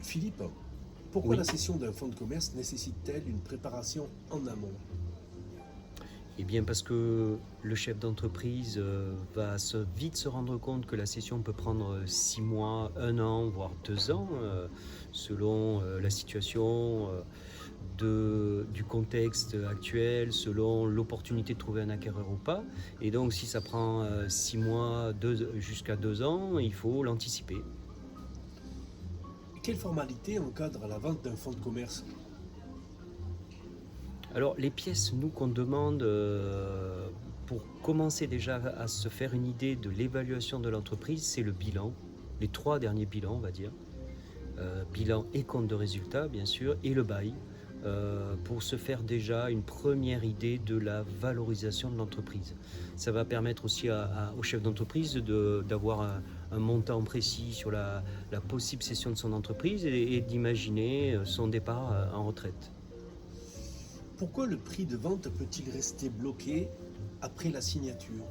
Philippe, pourquoi la Oui, cession d'un fonds de commerce nécessite-t-elle une préparation en amont? eh bien parce que le chef d'entreprise va vite se rendre compte que la session peut prendre 6 mois, 1 an, voire 2 ans, selon la situation du contexte actuel, selon l'opportunité de trouver un acquéreur ou pas. Et donc si ça prend 6 mois, jusqu'à 2 ans, il faut l'anticiper. Quelles formalités encadrent la vente d'un fonds de commerce? Alors les pièces, nous, qu'on demande pour commencer déjà à se faire une idée de l'évaluation de l'entreprise, c'est le bilan, les 3 derniers bilans, on va dire. Bilan et compte de résultat, bien sûr, et le bail, pour se faire déjà une première idée de la valorisation de l'entreprise. Ça va permettre aussi au chef d'entreprise d'avoir un montant précis sur la possible cession de son entreprise et d'imaginer son départ en retraite. Pourquoi le prix de vente peut-il rester bloqué après la signature?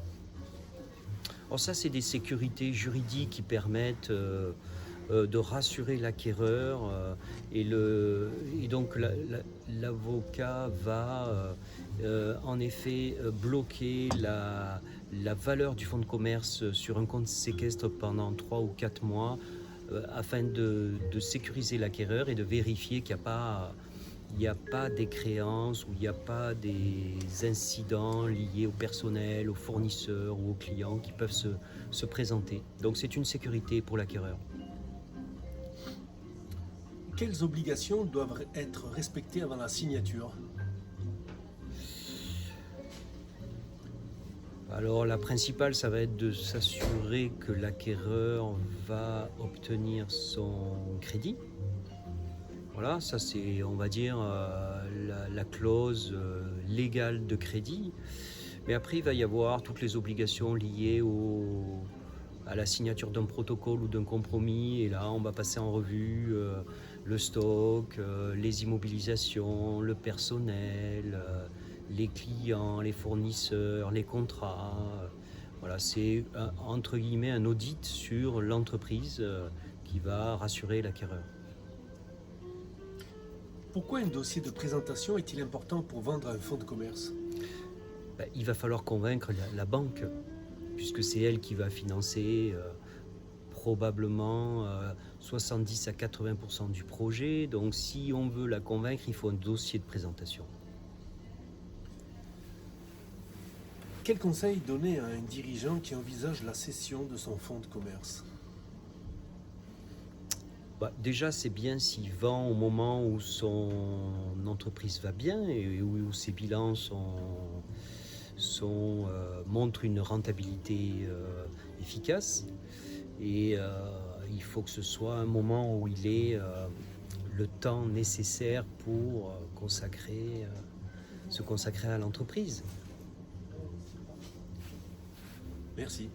Alors ça, c'est des sécurités juridiques qui permettent de rassurer l'acquéreur et donc l'avocat va en effet bloquer la valeur du fonds de commerce sur un compte séquestre pendant 3 ou 4 mois afin de sécuriser l'acquéreur et de vérifier qu'il n'y a pas des créances ou il n'y a pas des incidents liés au personnel, aux fournisseurs ou aux clients qui peuvent se présenter. Donc c'est une sécurité pour l'acquéreur. Quelles obligations doivent être respectées avant la signature? Alors la principale, ça va être de s'assurer que l'acquéreur va obtenir son crédit. Voilà, ça c'est, on va dire, la clause légale de crédit. Mais après, il va y avoir toutes les obligations liées à la signature d'un protocole ou d'un compromis. Et là, on va passer en revue le stock, les immobilisations, le personnel, les clients, les fournisseurs, les contrats. Voilà, c'est entre guillemets un audit sur l'entreprise qui va rassurer l'acquéreur. Pourquoi un dossier de présentation est-il important pour vendre un fonds de commerce? Il va falloir convaincre la banque, puisque c'est elle qui va financer probablement 70 à 80% du projet. Donc si on veut la convaincre, il faut un dossier de présentation. Quel conseil donner à un dirigeant qui envisage la cession de son fonds de commerce? Déjà, c'est bien s'il vend au moment où son entreprise va bien et où ses bilans montrent une rentabilité efficace. Et il faut que ce soit un moment où il ait le temps nécessaire pour se consacrer à l'entreprise. Merci.